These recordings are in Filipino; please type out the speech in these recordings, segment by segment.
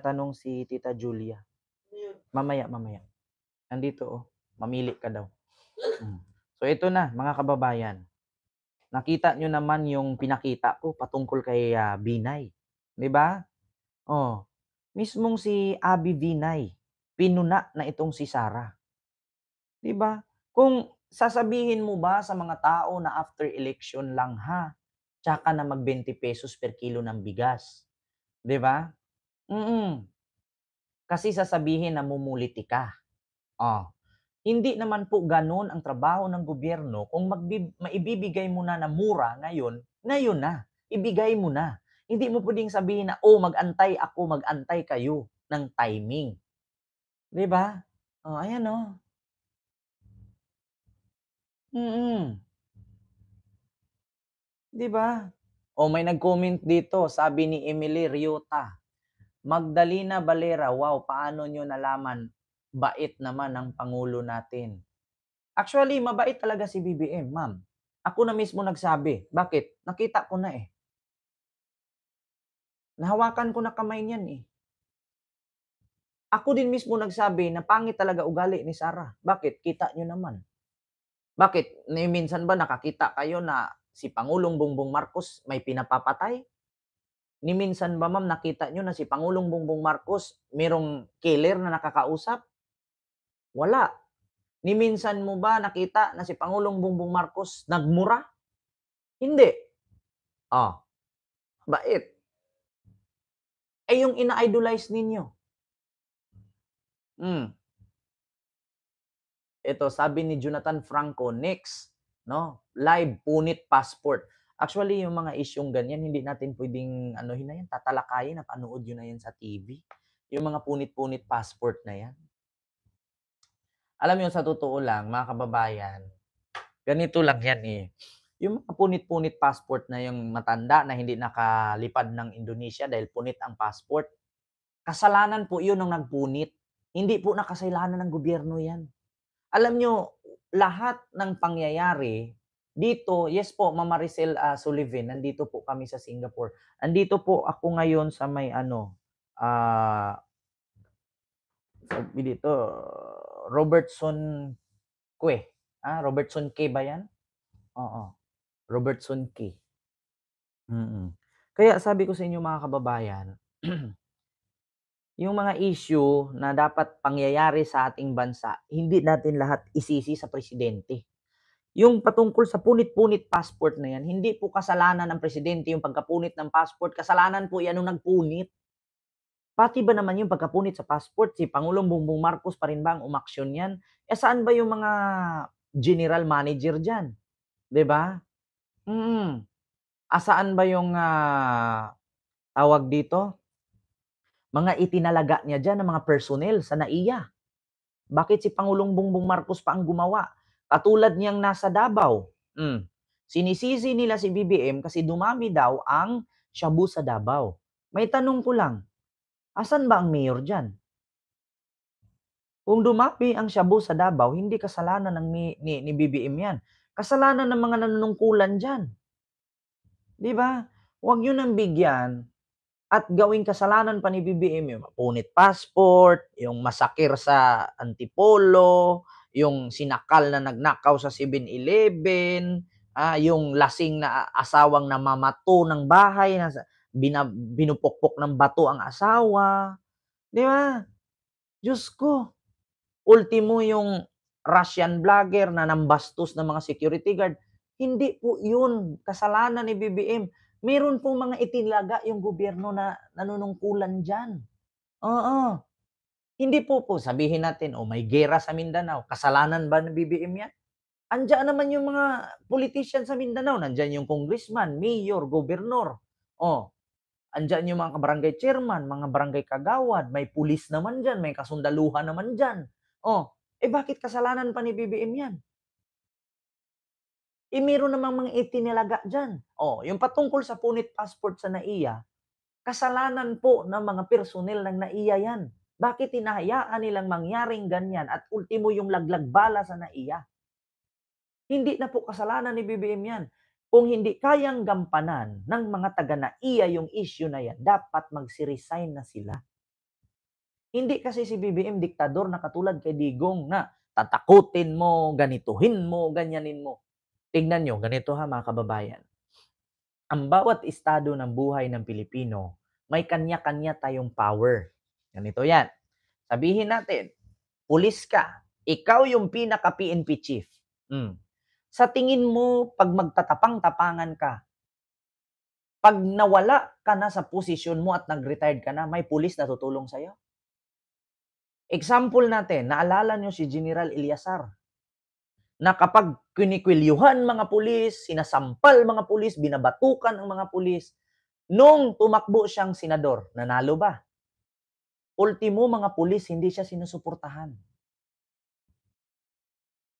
magtatanong si Tita Julia. Mamaya, mamaya. Nandito, oh. Mamili ka daw. So, ito na, mga kababayan. Nakita nyo naman yung pinakita ko patungkol kay Binay. Di ba? Oh, mismong si Abby Binay, pinuna na itong si Sarah. Di ba? Kung sasabihin mo ba sa mga tao na after election lang ha, tsaka na mag 20 pesos per kilo ng bigas. Di ba? Kasi sasabihin na mumuliti ka. Oh. Hindi naman po gano'n ang trabaho ng gobyerno. Kung maibibigay mo na na mura ngayon, ngayon na. Ibigay mo na. Hindi mo pwedeng sabihin na, oh, mag-antay ako, mag-antay kayo ng timing. 'Di ba? Oh, ayan oh. Mm. 'Di ba? Oh, may nag-comment dito, sabi ni Emily Riota. Magdalena Valera, wow, paano nyo nalaman? Bait naman ang Pangulo natin. Actually, mabait talaga si BBM, ma'am. Ako na mismo nagsabi. Bakit? Nakita ko na eh. Nahawakan ko na kamay niyan eh. Ako din mismo nagsabi na pangit talaga ugali ni Sarah. Bakit? Kita nyo naman. Bakit? Minsan ba nakakita kayo na si Pangulong Bongbong Marcos may pinapapatay? Ni minsan ba ma'am nakita nyo na si Pangulong Bongbong Marcos merong killer na nakakausap? Wala. Ni minsan mo ba nakita na si Pangulong Bongbong Marcos nagmura? Hindi. Ah, bait. Eh yung ina-idolize ninyo. Ito sabi ni Jonathan Franco, next, no? Live punit passport. Actually, yung mga isyung ganyan, hindi natin pwedeng anuhin na yan, tatalakayin, napanood yun na yan sa TV. Yung mga punit-punit passport na yan. Alam mo, sa totoo lang, mga kababayan, ganito lang yan eh. Yung mga punit-punit passport na yung matanda na hindi nakalipad ng Indonesia dahil punit ang passport, kasalanan po yun ng nagpunit. Hindi po nakasalanan ng gobyerno yan. Alam nyo, lahat ng pangyayari dito, yes po, Ma'am Maricel Sullivan, nandito po kami sa Singapore. Andito po ako ngayon sa may sabi dito, Robertson Quay. Robertson Quay ba yan? Oo, Robertson Quay. Kaya sabi ko sa inyo mga kababayan, yung mga issue na dapat pangyayari sa ating bansa, hindi natin lahat isisi sa presidente. Yung patungkol sa punit-punit passport na yan, hindi po kasalanan ng presidente yung pagkapunit ng passport, kasalanan po yan nung nagpunit. Pati ba naman yung pagkapunit sa passport, si Pangulong Bongbong Marcos pa rin ba ang umaksyon yan? Saan ba yung mga general manager dyan? 'Di ba? Saan ba yung tawag dito? Mga itinalaga niya dyan ng mga personnel sa NAIA. Bakit si Pangulong Bongbong Marcos pa ang gumawa? Katulad niyang nasa Davao. Sinisisi nila si BBM kasi dumami daw ang shabu sa Davao. May tanong ko lang, asan ba ang mayor dyan? Kung dumami ang shabu sa Davao, hindi kasalanan ni BBM yan. Kasalanan ng mga nanunungkulan dyan. Di ba? Huwag nyo nang bigyan at gawing kasalanan pa ni BBM yung punit passport, yung masakir sa Antipolo, yung sinakal na nagnakaw sa 7-Eleven, yung lasing na asawang namamato ng bahay, na binupukpok ng bato ang asawa. Di ba? Diyos ko. Ultimo yung Russian vlogger na nambastos ng mga security guard. Hindi po yun kasalanan ni BBM. Meron pong mga itinaga yung gobyerno na nanunungkulan dyan. Oo. Hindi po sabihin natin, may gera sa Mindanao. Kasalanan ba ng BBM yan? Andiyan naman yung mga politician sa Mindanao. Nandiyan yung congressman, mayor, gobernur. Andiyan yung mga barangay chairman, mga barangay kagawad. May pulis naman dyan, may kasundaluhan naman dyan. Bakit kasalanan pa ni BBM yan? Meron namang mga itinilaga dyan. Yung patungkol sa punit passport sa NAIA, kasalanan po ng mga personel ng NAIA yan. Bakit hinahayaan nilang mangyaring ganyan at ultimo yung laglag bala sa NAIA? Hindi na po kasalanan ni BBM yan. Kung hindi kayang gampanan ng mga taga-NAIA yung issue na yan, dapat magsi-resign na sila. Hindi kasi si BBM diktador na katulad kay Digong na tatakutin mo, ganituhin mo, ganyanin mo. Tignan niyo, ganito ha mga kababayan. Ang bawat estado ng buhay ng Pilipino, may kanya-kanya tayong power. Ganito yan. Sabihin natin, pulis ka, ikaw yung pinaka-PNP chief. Sa tingin mo, pag magtatapang-tapangan ka, pag nawala ka na sa posisyon mo at nag-retired ka na, may pulis na tutulong sa'yo? Example natin, naalala nyo si General Eliasar, na kapag kinikwilyuhan mga pulis, sinasampal mga pulis, binabatukan ang mga pulis, nung tumakbo siyang senador, nanalo ba? Ultimo mga pulis, hindi siya sinusuportahan.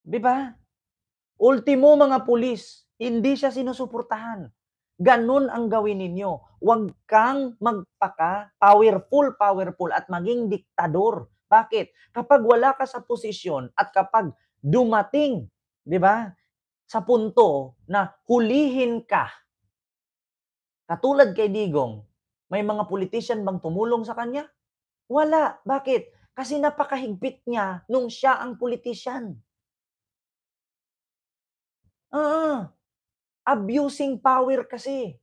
Di ba? Ultimo mga pulis, hindi siya sinusuportahan. Ganun ang gawin ninyo. Huwag kang magpaka-powerful at maging diktador. Bakit? Kapag wala ka sa posisyon at kapag dumating, di ba, sa punto na hulihin ka, katulad kay Digong, may mga politician bang tumulong sa kanya? Wala. Bakit? Kasi napakahigpit niya nung siya ang politician. Abusing power kasi.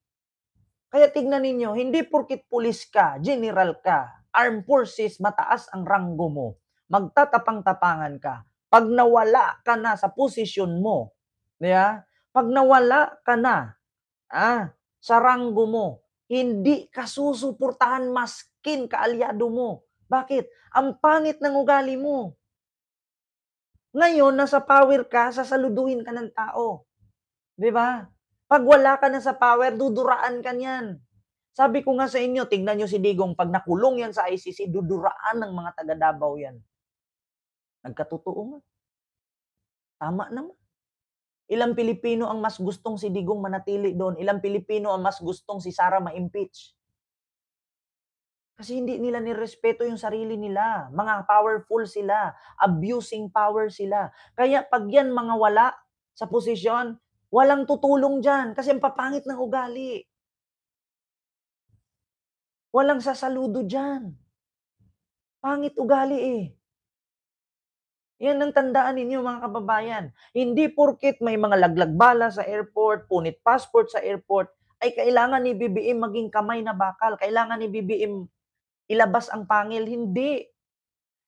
Kaya tignan ninyo, hindi porkit pulis ka, general ka, armed forces, mataas ang ranggo mo, magtatapang-tapangan ka. Pag nawala ka na sa posisyon mo, diba? Pag nawala ka na sa ranggo mo, hindi ka susuportahan maskin kaalyado mo. Bakit? Ang pangit ng ugali mo. Ngayon, nasa power ka, sasaluduhin ka ng tao. Di ba? Pag wala ka na sa power, duduraan ka niyan. Sabi ko nga sa inyo, tignan nyo si Digong, pag nakulong yan sa ICC, duduraan ng mga taga Davao yan. Nagkatotoo nga. Tama naman. Ilang Pilipino ang mas gustong si Digong manatili doon? Ilang Pilipino ang mas gustong si Sara ma-impeach? Kasi hindi nila nirespeto yung sarili nila. Mga powerful sila. Abusing power sila. Kaya pag yan mga wala sa posisyon, walang tutulong dyan. Kasi ang papangit ng ugali. Walang sasaludo dyan. Pangit ugali eh. Yan ang tandaan ninyo mga kababayan. Hindi porket may mga laglag bala sa airport, punit passport sa airport, ay kailangan ni BBM maging kamay na bakal. Kailangan ni BBM ilabas ang pangil. Hindi.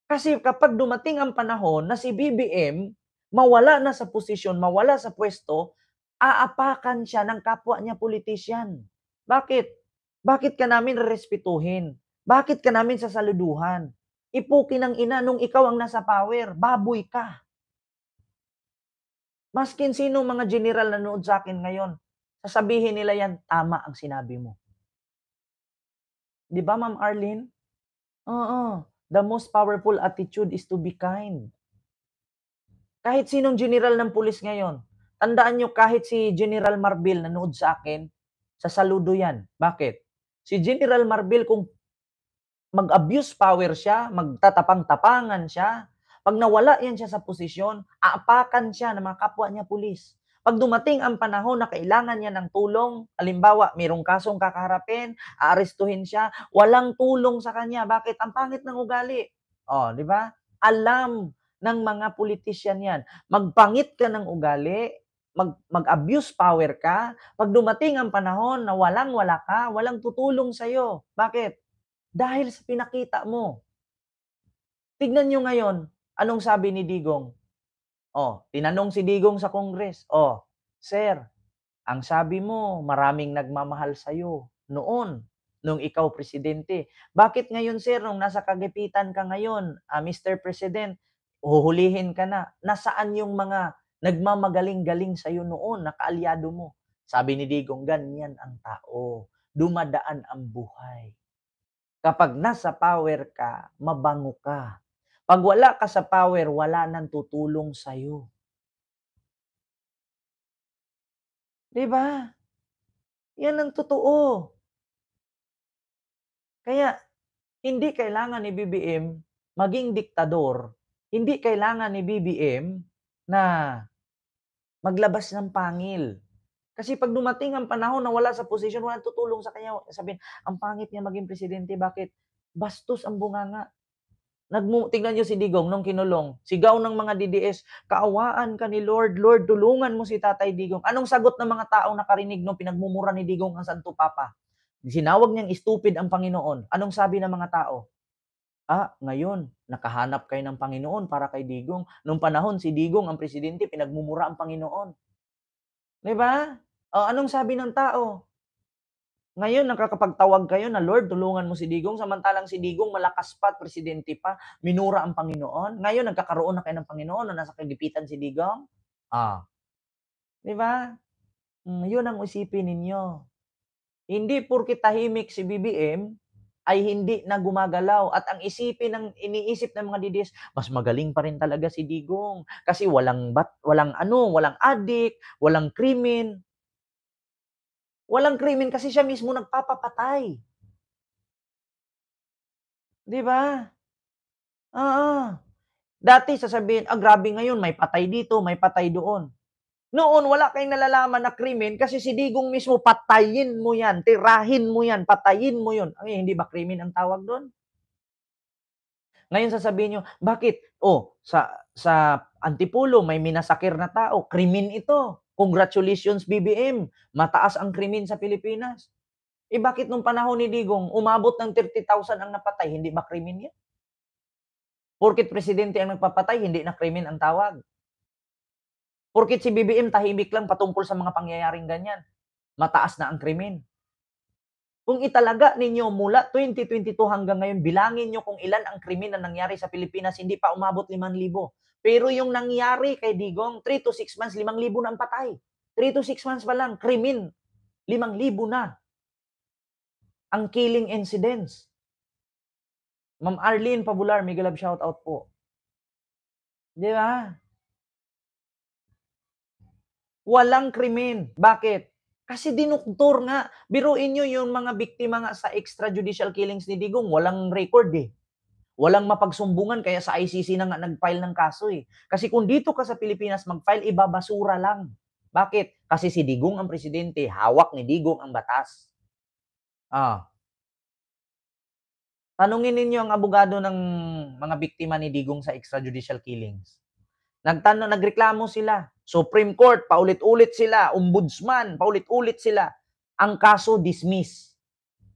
Kasi kapag dumating ang panahon na si BBM mawala na sa posisyon, mawala sa pwesto, aapakan siya ng kapwa niya politician. Bakit? Bakit ka namin rerespetuhin? Bakit ka namin sasaluduhan? Ipukin ng ina nung ikaw ang nasa power, baboy ka. Maskin sino mga general na nanood sa akin ngayon, sasabihin nila yan, tama ang sinabi mo. Di ba, Ma'am Arlene? Oo. The most powerful attitude is to be kind. Kahit sinong general ng pulis ngayon, tandaan nyo kahit si General Marbil nanood sa akin, sasaludo yan. Bakit? Si General Marbil kung mag-abuse power siya, magtatapang-tapangan siya, pag nawala yan siya sa posisyon, aapakan siya ng mga kapwa niya pulis. Pag dumating ang panahon na kailangan niya ng tulong, halimbawa, mayroong kasong kakaharapin, aarestuhin siya, walang tulong sa kanya. Bakit? Ang pangit ng ugali. Oh, di ba? Alam ng mga politisyan yan. Magpangit ka ng ugali, mag-abuse power ka, pag dumating ang panahon na walang-wala ka, walang tutulong sa'yo. Bakit? Dahil sa pinakita mo. Tignan nyo ngayon, anong sabi ni Digong? Tinanong si Digong sa Congress, Sir, ang sabi mo, maraming nagmamahal sa'yo noon, nung ikaw presidente. Bakit ngayon, sir, nung nasa kagipitan ka ngayon, Mr. President, huhulihin ka na? Nasaan yung mga nagmamagaling-galing sa'yo noon, na kaalyado mo? Sabi ni Digong, ganyan ang tao. Dumadaan ang buhay. Kapag nasa power ka, mabango ka. Pag wala ka sa power, wala nang tutulong sa'yo. Di ba? Yan ang totoo. Kaya, hindi kailangan ni BBM maging diktador. Hindi kailangan ni BBM na maglabas ng pangil. Kasi pag dumating ang panahon na wala sa posisyon, walang tutulong sa kanya. Sabihin, ang pangit niya maging presidente. Bakit? Bastos ang bunganga. Tignan niyo si Digong nung kinulong, sigaw ng mga DDS, "Kaawaan ka ni Lord, Lord tulungan mo si Tatay Digong." Anong sagot ng mga taong nakarinig nung pinagmumura ni Digong ang Santo Papa? Sinawag niyang stupid ang Panginoon. Anong sabi ng mga tao? Ngayon nakahanap kayo ng Panginoon para kay Digong. Nung panahon si Digong ang presidente, pinagmumura ang Panginoon. 'Di ba? Anong sabi ng tao? Ngayon nakakapagtawag kayo na, "Lord, tulungan mo si Digong," samantalang si Digong malakas pa at presidente pa, minura ang Panginoon. Ngayon nagkakaroon na kayo ng Panginoon na nasa kagipitan si Digong? Ah, 'Di ba? 'Yun ang isipin ninyo. Hindi porket tahimik si BBM ay hindi na gumagalaw at ang iniisip ng mga DDS, mas magaling pa rin talaga si Digong kasi walang adik, walang krimen. Walang krimen kasi siya mismo nagpapapatay, 'di ba? Oo. Dati sasabihin, grabe ngayon may patay dito, may patay doon. Noon wala kayong nalalaman na krimen kasi si Digong mismo patayin mo 'yan, tirahin mo 'yan, patayin mo 'yun. Ay hindi ba krimen ang tawag do'n? Ngayon sasabihin niyo, "Bakit? Sa Antipolo may minasakir na tao, krimen ito. Congratulations BBM, mataas ang krimen sa Pilipinas." Bakit nung panahon ni Digong umabot ng 30,000 ang napatay, hindi ba krimen 'yan? Porket presidente ang nagpapatay, hindi na krimen ang tawag. Porket si BBM tahimik lang patungkol sa mga pangyayaring ganyan, mataas na ang krimen. Kung italaga ninyo mula 2022 hanggang ngayon, bilangin niyo kung ilan ang krimen na nangyari sa Pilipinas, hindi pa umabot 5,000. Pero yung nangyari kay Digong, 3 to 6 months, 5,000 na ang patay. 3 to 6 months pa lang, krimen, 5,000 na ang killing incidents. Ma'am Arlene Pabular, mega love shoutout po. 'Di ba? Walang krimen. Bakit? Kasi dinuktor nga. Biruin niyo yung mga biktima nga sa extrajudicial killings ni Digong, walang record eh. Walang mapagsumbungan kaya sa ICC na nga nag-file ng kaso eh. Kasi kung dito ka sa Pilipinas mag-file, ibabasura lang. Bakit? Kasi si Digong ang presidente, hawak ni Digong ang batas. Ah, Tanungin ninyo ang abogado ng mga biktima ni Digong sa extrajudicial killings. Nagreklamo sila. Supreme Court, paulit-ulit sila. Ombudsman, paulit-ulit sila. Ang kaso dismiss.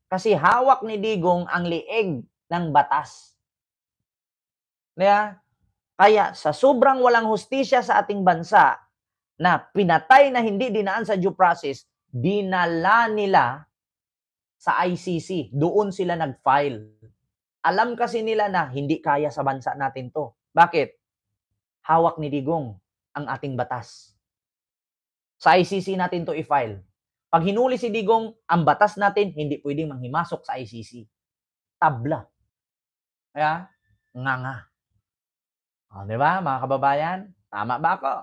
Kasi hawak ni Digong ang lieg ng batas. Kaya sa sobrang walang hustisya sa ating bansa na pinatay na hindi dinaan sa due process, dinala nila sa ICC. Doon sila nag-file. Alam kasi nila na hindi kaya sa bansa natin to. Bakit? Hawak ni Digong ang ating batas. Sa ICC natin to i-file. Pag hinuli si Digong, ang batas natin hindi pwedeng manghimasok sa ICC. Tabla. Kaya, nga. Di ba, mga kababayan? Tama ba ako?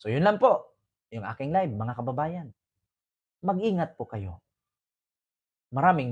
So, yun lang po. Yung aking live, mga kababayan. Mag-ingat po kayo. Maraming